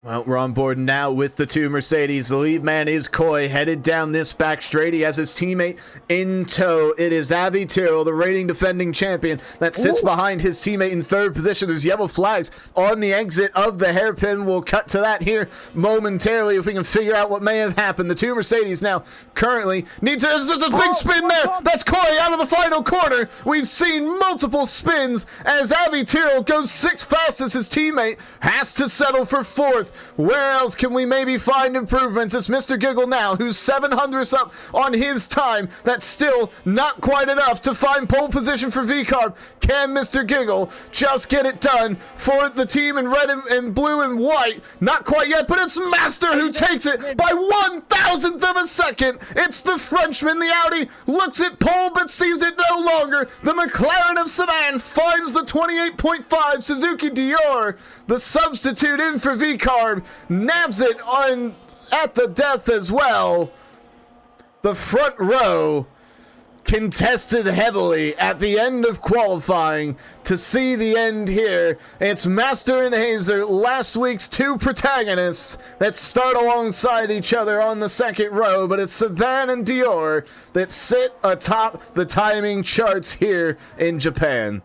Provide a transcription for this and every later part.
Well, we're on board now with the two Mercedes. The lead man is Coy, headed down this back straight. He has his teammate in tow. It is Avi Tyrrell, the reigning defending champion, that sits behind his teammate in third position. There's yellow flags on the exit of the hairpin. We'll cut to that here momentarily if we can figure out what may have happened. The two Mercedes now currently need to... There's a big spin there. That's Coy out of the final corner. We've seen multiple spins as Avi Tyrrell goes sixth fastest. His teammate has to settle for fourth. Where else can we maybe find improvements? It's Mr. Giggle now, who's 700ths up on his time. That's still not quite enough to find pole position for VCarb. Can Mr. Giggle just get it done for the team in red and blue and white? Not quite yet, but it's Master who takes it by 1,000th of a second. It's the Frenchman. The Audi looks at pole but sees it no longer. The McLaren of Savan finds the 28.5. Suzuki Dior, the substitute in for VCarb, nabs it on at the death as well. The front row contested heavily at the end of qualifying to see the end here. It's Master and Hazer, last week's two protagonists that start alongside each other on the second row, but it's Saban and Dior that sit atop the timing charts here in Japan.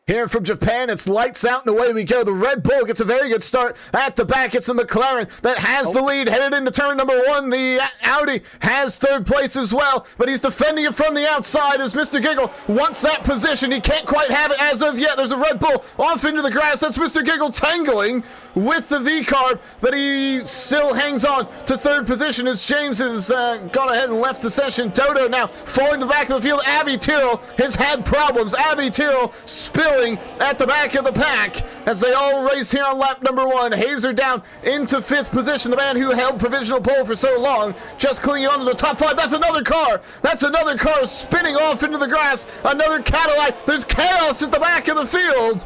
Here from Japan, it's lights out and away we go. The Red Bull gets a very good start at the back. It's the McLaren that has the lead headed into turn number one. The Audi has third place as well, but he's defending it from the outside as Mr. Giggle wants that position. He can't quite have it as of yet. There's a Red Bull off into the grass. That's Mr. Giggle tangling with the VCarb, but he still hangs on to third position as James has gone ahead and left the session. Dodo now falling to the back of the field. Avi Tyrrell has had problems. Avi Tyrrell spilling at the back of the pack as they all race here on lap number one. Hazer down into fifth position. The man who held provisional pole for so long just clinging on to the top five. That's another car. That's another car spinning off into the grass. Another Cadillac. There's chaos at the back of the field.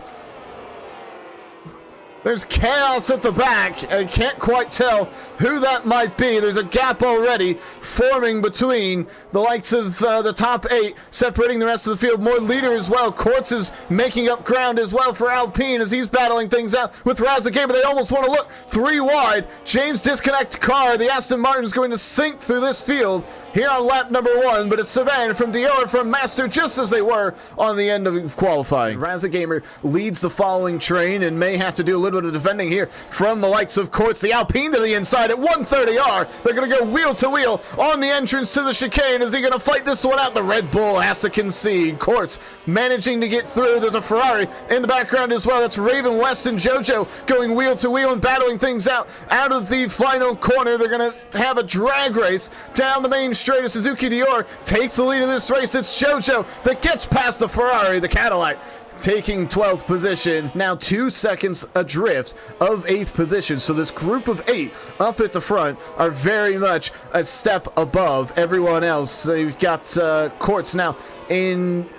There's chaos at the back. I can't quite tell who that might be. There's a gap already forming between the likes of the top eight, separating the rest of the field. More leader as well. Quartz is making up ground as well for Alpine as he's battling things out with Razagame, but they almost want to look three wide. James disconnect car. The Aston Martin is going to sink through this field here on lap number one, but it's Savan from Dior from Master just as they were on the end of qualifying. Razagamer leads the following train and may have to do a little bit of defending here from the likes of Quartz. The Alpine to the inside at 130R. They're going to go wheel to wheel on the entrance to the chicane. Is he going to fight this one out? The Red Bull has to concede. Quartz managing to get through. There's a Ferrari in the background as well. That's Raven West and Jojo going wheel to wheel and battling things out of the final corner. They're going to have a drag race down the main straight. Suzuki Dior takes the lead of this race. It's Jojo that gets past the Ferrari. The Cadillac taking 12th position, now 2 seconds adrift of 8th position. So this group of 8 up at the front are very much a step above everyone else. So you've got Quartz now in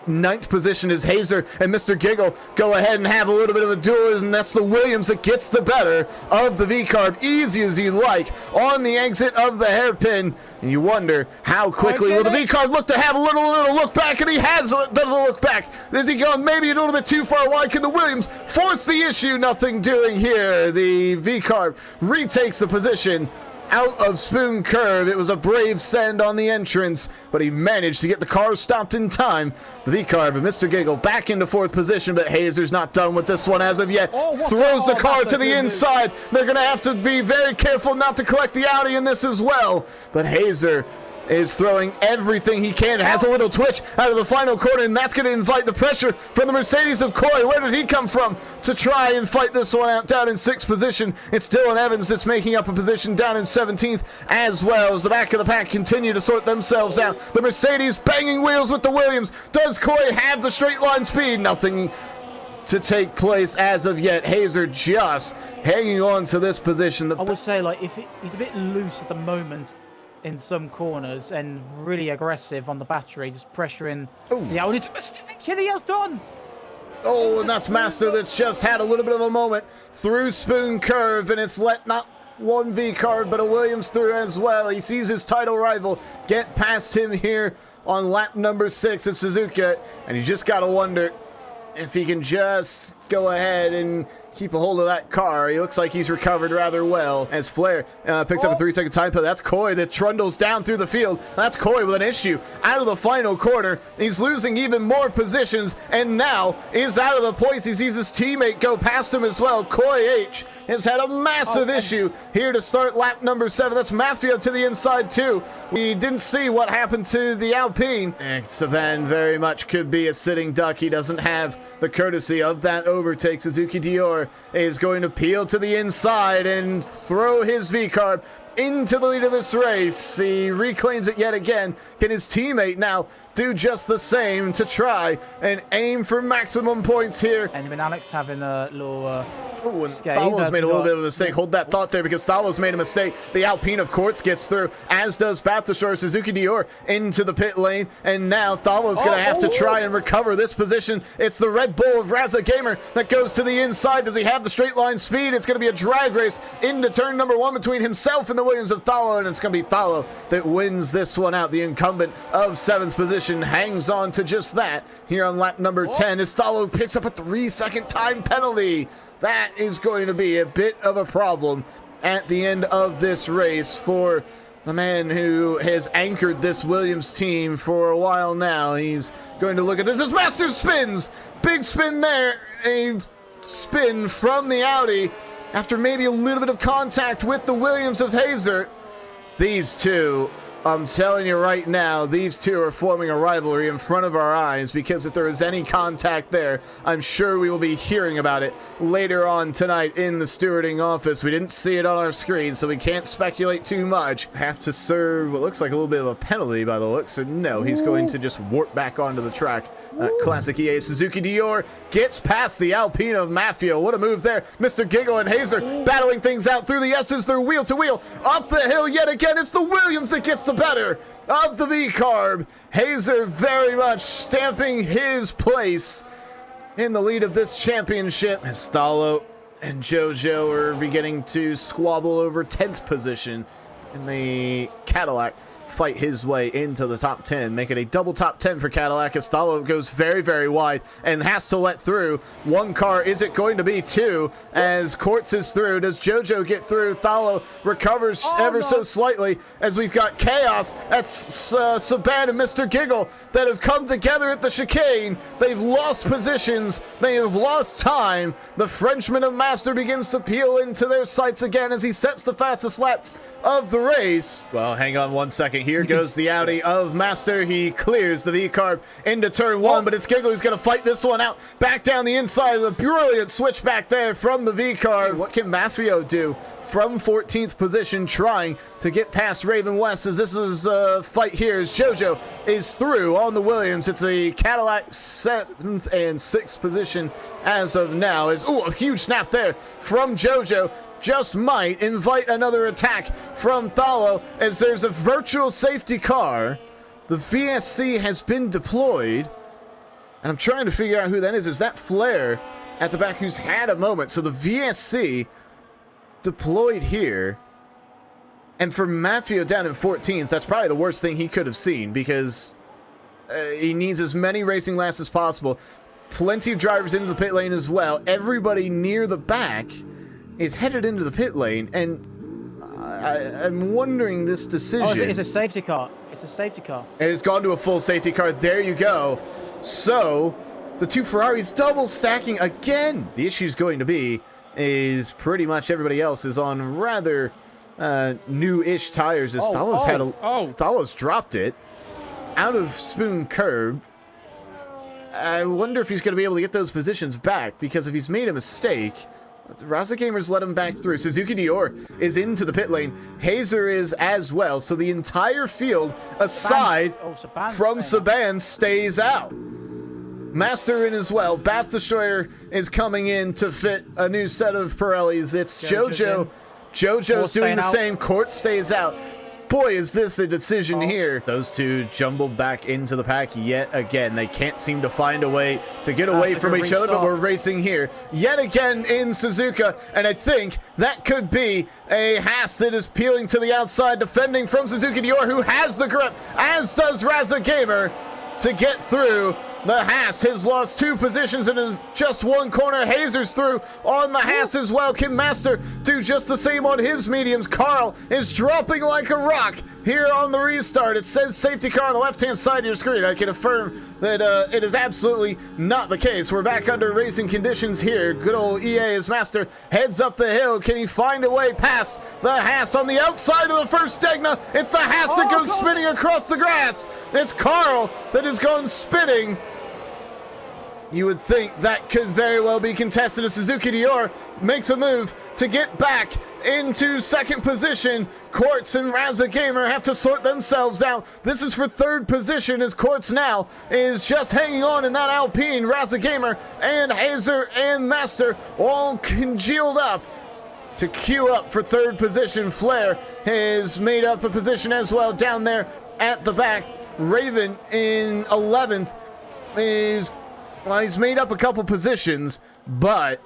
9th position as Hazer and Mr. Giggle go ahead and have a little bit of a duel, and that's the Williams that gets the better of the VCarb, easy as you like, on the exit of the hairpin. And you wonder how quickly will the VCarb look to have a little look back, and he doesn't look back. Is he going maybe a little bit too far wide? Can the Williams force the issue? Nothing doing here. The VCarb retakes the position out of Spoon Curve. It was a brave send on the entrance, but he managed to get the car stopped in time. The VCarb and Mr. Giggle back into 4th position, but Hazer's not done with this one as of yet. Throws the car to the inside. They're going to have to be very careful not to collect the Audi in this as well. But Hazer is throwing everything he can. Has a little twitch out of the final corner, and that's going to invite the pressure from the Mercedes of Coy. Where did he come from to try and fight this one out down in 6th position? It's Dylan Evans that's making up a position down in 17th as well as the back of the pack continue to sort themselves out. The Mercedes banging wheels with the Williams. Does Coy have the straight line speed? Nothing to take place as of yet. Hazer just hanging on to this position. I would say, like, if he's a bit loose at the moment in some corners and really aggressive on the battery, just pressuring the Audi. Chili has done. Oh, and that's Master that's just had a little bit of a moment through Spoon Curve, and it's let not one VCarb but a Williams through as well. He sees his title rival get past him here on lap number 6 at Suzuka, and you just got to wonder if he can just go ahead and keep a hold of that car. He looks like he's recovered rather well as Flair picks up a 3-second time penalty. That's Coy that trundles down through the field. That's Coy with an issue out of the final corner. He's losing even more positions and now is out of the points. He sees his teammate go past him as well. Coy H has had a massive issue here to start lap number 7. That's Mafia to the inside too. We didn't see what happened to the Alpine. Saban very much could be a sitting duck. He doesn't have the courtesy of that overtake. Suzuki Dior is going to peel to the inside and throw his V-carb into the lead of this race. He reclaims it yet again. Can his teammate now do just the same to try and aim for maximum points here? And when Alex having a little Oh, and Thalos made a little bit of a mistake. Hold that thought there because Thalos made a mistake. The Alpine, of course, gets through, as does Bathashore. Suzuki Dior into the pit lane, and now Thalos going to have to try and recover this position. It's the Red Bull of Raza Gamer that goes to the inside. Does he have the straight line speed? It's going to be a drag race into turn number 1 between himself and the Williams of Thalo, and it's going to be Thalo that wins this one out. The incumbent of 7th position hangs on to just that here on lap number 10 as Thalo picks up a 3-second time penalty. That is going to be a bit of a problem at the end of this race for the man who has anchored this Williams team for a while now. He's going to look at this as Master spins. Big spin there. A spin from the Audi after maybe a little bit of contact with the Williams of Hazer. These two, I'm telling you right now, these two are forming a rivalry in front of our eyes because if there is any contact there, I'm sure we will be hearing about it later on tonight in the stewarding office. We didn't see it on our screen, so we can't speculate too much. Have to serve what looks like a little bit of a penalty by the looks, and no, he's going to just warp back onto the track. Classic EA. Suzuki Dior gets past the Alpine of Mafia. What a move there. Mr. Giggle and Hazer battling things out through the S's. They're wheel to wheel. Up the hill yet again. It's the Williams that gets the better of the V-carb. Hazer very much stamping his place in the lead of this championship as Thalo and Jojo are beginning to squabble over 10th position in the Cadillac. Fight his way into the top 10, make it a double top 10 for Cadillac. Estalo goes very, very wide and has to let through one car. Is it going to be two as Quartz is through? Does Jojo get through? Thalo recovers so slightly as we've got chaos. That's Saban and Mr. Giggle that have come together at the chicane. They've lost positions. They have lost time. The Frenchman of Master begins to peel into their sights again as he sets the fastest lap of the race. Well, hang on one second. Here goes the Audi of Master. He clears the V-carb into turn 1, but it's Giggle who's going to fight this one out. Back down the inside with a brilliant switch back there from the V-carb. What can Mafio do from 14th position trying to get past Raven West as this is a fight here as Jojo is through on the Williams. It's a Cadillac 7th and 6th position as of now. Is a huge snap there from Jojo. Just might invite another attack from Thalo as there's a virtual safety car. The VSC has been deployed, and I'm trying to figure out who that is. Is that Flair at the back who's had a moment? So the VSC deployed here, and for Mafia down in 14th, that's probably the worst thing he could have seen because he needs as many racing laps as possible. Plenty of drivers into the pit lane as well. Everybody near the back is headed into the pit lane, and I'm wondering this decision. Oh, it's a safety car. It's a safety car. And it's gone to a full safety car. There you go. So the two Ferraris double stacking again. The issue's going to be is pretty much everybody else is on rather new-ish tires as Thalo's dropped it out of Spoon Curb. I wonder if he's going to be able to get those positions back because if he's made a mistake, Raza Gamers let him back through. Suzuki Dior is into the pit lane. Hazer is as well. So the entire field, aside from Saban, stays out. Master in as well. Bath Destroyer is coming in to fit a new set of Pirellis. It's Jojo. Jojo's doing the same. Court stays out. Boy, is this a decision here. Those two jumbled back into the pack yet again. They can't seem to find a way to get away from each other, but we're racing here yet again in Suzuka, and I think that could be a Haas that is peeling to the outside, defending from Suzuki Dior, who has the grip, as does Raza Gamer, to get through The Haas has lost 2 positions and is just 1 corner. Hazer's through on the Haas as well. Can Master do just the same on his mediums? Carl is dropping like a rock here on the restart. It says safety car on the left-hand side of your screen. I can affirm that it is absolutely not the case. We're back under racing conditions here. Good old EA as Master heads up the hill. Can he find a way past the Haas on the outside of the first Stegna? It's the Haas that goes spinning across the grass. It's Carl that is going spinning. You would think that could very well be contested as Suzuki Dior makes a move to get back into second position. Quartz and Raza Gamer have to sort themselves out. This is for third position as Quartz now is just hanging on in that Alpine. Raza Gamer and Hazer and Master all congealed up to queue up for third position. Flair has made up a position as well down there at the back. Raven in 11th is... well, he's made up a couple positions, but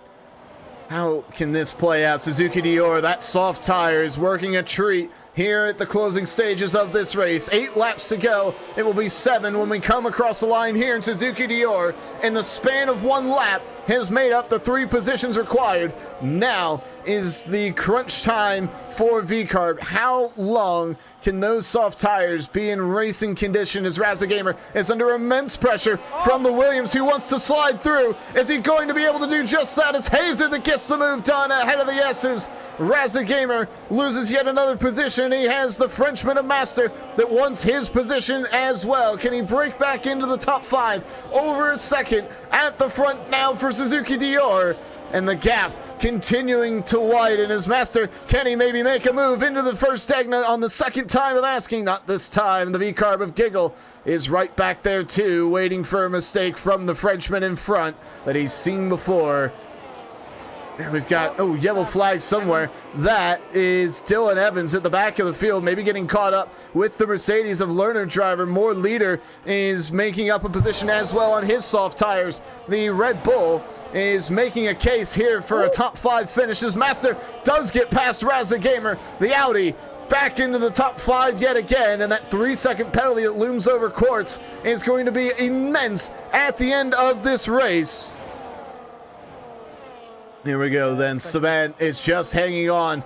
how can this play out? Suzuki Dior, that soft tire is working a treat here at the closing stages of this race. 8 laps to go. It will be 7 when we come across the line here in Suzuki Dior. In the span of 1 lap, has made up the 3 positions required. Now is the crunch time for V-Carb. How long can those soft tires be in racing condition as Raza Gamer is under immense pressure from the Williams who wants to slide through? Is he going to be able to do just that? It's Hazer that gets the move done ahead of the S's. Raza Gamer loses yet another position. He has the Frenchman of Master that wants his position as well. Can he break back into the top 5? Over a second at the front now for Suzuki Dior, and the gap continuing to widen as Master. Can he maybe make a move into the first Stegna on the second time of asking? Not this time. The V-Carb of Giggle is right back there too, waiting for a mistake from the Frenchman in front that he's seen before. And we've got, yellow flag somewhere. That is Dylan Evans at the back of the field, maybe getting caught up with the Mercedes of Lerner driver. More Leader is making up a position as well on his soft tires. The Red Bull is making a case here for a top 5 finish as Master does get past Raza Gamer. The Audi back into the top 5 yet again, and that 3-second penalty that looms over Quartz is going to be immense at the end of this race. Here we go then. Saban is just hanging on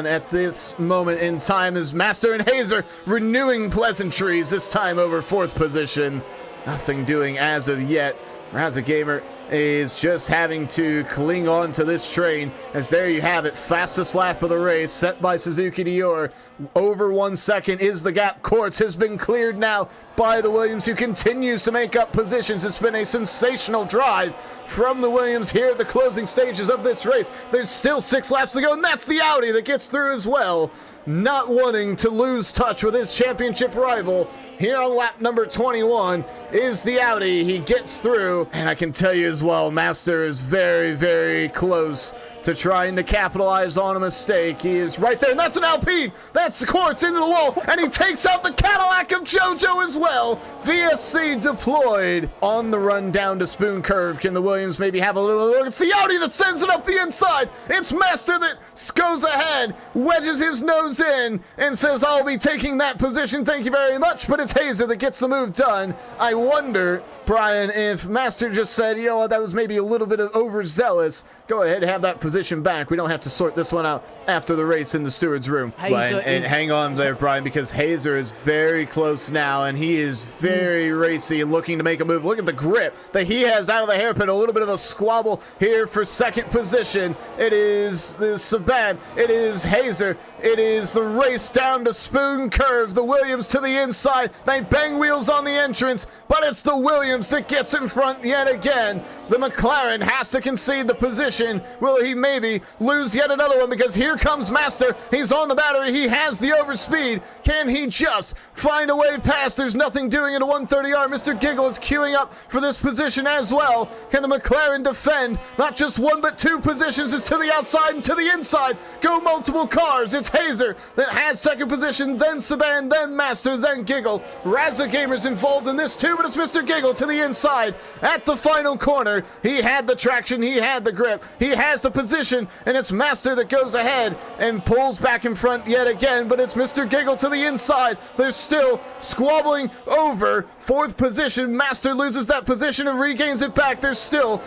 at this moment in time as Master and Hazer renewing pleasantries, this time over 4th position. Nothing doing as of yet. Raza Gamer is just having to cling on to this train as there you have it, fastest lap of the race set by Suzuki Dior. Over 1 second is the gap. Quartz has been cleared now by the Williams, who continues to make up positions. It's been a sensational drive from the Williams here at the closing stages of this race. There's still 6 laps to go, and that's the Audi that gets through as well. Not wanting to lose touch with his championship rival here on lap number 21 is the Audi. He gets through, and I can tell you as well, Master is very, very close to trying to capitalize on a mistake. He is right there, and that's an Alpine. That's the Quartz into the wall, and he takes out the Cadillac of JoJo as well. VSC deployed on the run down to Spoon Curve. Can the Williams maybe have a little look? It's the Audi that sends it up the inside. It's Master that goes ahead, wedges his nose in, and says, I'll be taking that position, thank you very much. But it's Hazer that gets the move done. I wonder, Brian, if Master just said, you know what, that was maybe a little bit of overzealous. Go ahead and have that position back. We don't have to sort this one out after the race in the steward's room. And hang on there, Brian, because Hazer is very close now, and he is very racy and looking to make a move. Look at the grip that he has out of the hairpin. A little bit of a squabble here for second position. It is the Saban. It is Hazer. It is the race down to Spoon Curve. The Williams to the inside. They bang wheels on the entrance, but it's the Williams that gets in front yet again. The McLaren has to concede the position. Will he maybe lose yet another one? Because here comes Master. He's on the battery. He has the overspeed. Can he just find a way past? There's nothing doing at a 130R. Mr. Giggle is queuing up for this position as well. Can the McLaren defend not just 1 but 2 positions? It's to the outside and to the inside. Go multiple cars. It's Hazer that has second position, then Saban, then Master, then Giggle. Raza Gamer's involved in this too, but it's Mr. Giggle to the inside at the final corner. He had the traction. He had the grip. He has the position, and it's Master that goes ahead and pulls back in front yet again, but it's Mr. Giggle to the inside. They're still squabbling over 4th position. Master loses that position and regains it back. They're still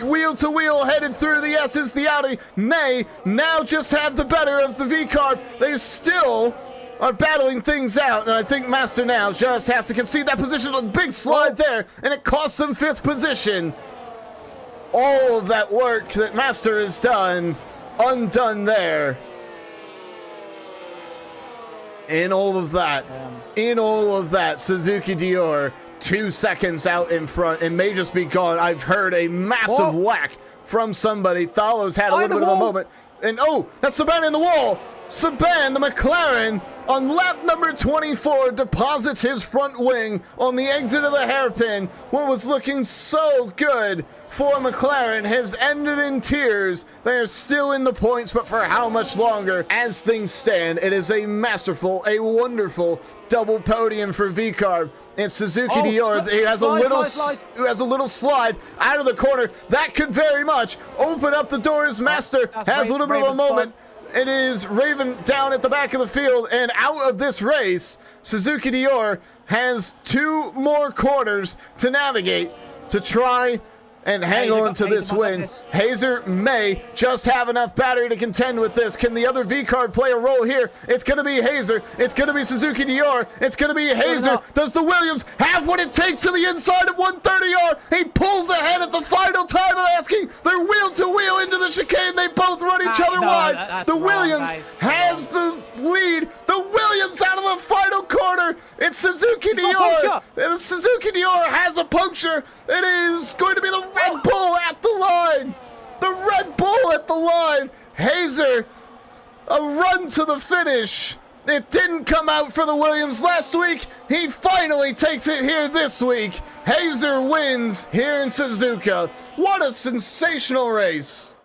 wheel to wheel headed through the S's. The Audi may now just have the better of the V-Carb. They still are battling things out, and I think Master now just has to concede that position. A big slide there, and it costs him 5th position. All of that work that Master has done, undone there. In all of that, Suzuki Dior 2 seconds out in front and may just be gone. I've heard a massive whack from somebody. Thalo's had a little bit of a moment. And oh, that's Saban in the wall. Saban, the McLaren, on lap number 24, deposits his front wing on the exit of the hairpin. What was looking so good for McLaren has ended in tears. They are still in the points, but for how much longer? As things stand, it is a masterful, a wonderful double podium for V-Carb. And Suzuki Dior, he has a little slide out of the corner. That could very much open up the doors. Master has a little bit of a moment. It is Raven down at the back of the field and out of this race. Suzuki Dior has 2 more corners to navigate to try and hang on to this win. Hazer may just have enough battery to contend with this. Can the other V-Card play a role here? It's going to be Hazer. It's going to be Suzuki Dior. It's going to be Hazer. Does the Williams have what it takes to the inside of 130R? He pulls ahead at the final time of asking. They're wheel to wheel into the chicane. They both run each other wide. The Williams has the lead. The Williams out of the final corner. It's Suzuki Dior. And Suzuki Dior has a puncture. It is going to be the Red Bull at the line. The Red Bull at the line. Hazer, a run to the finish. It didn't come out for the Williams last week. He finally takes it here this week. Hazer wins here in Suzuka. What a sensational race.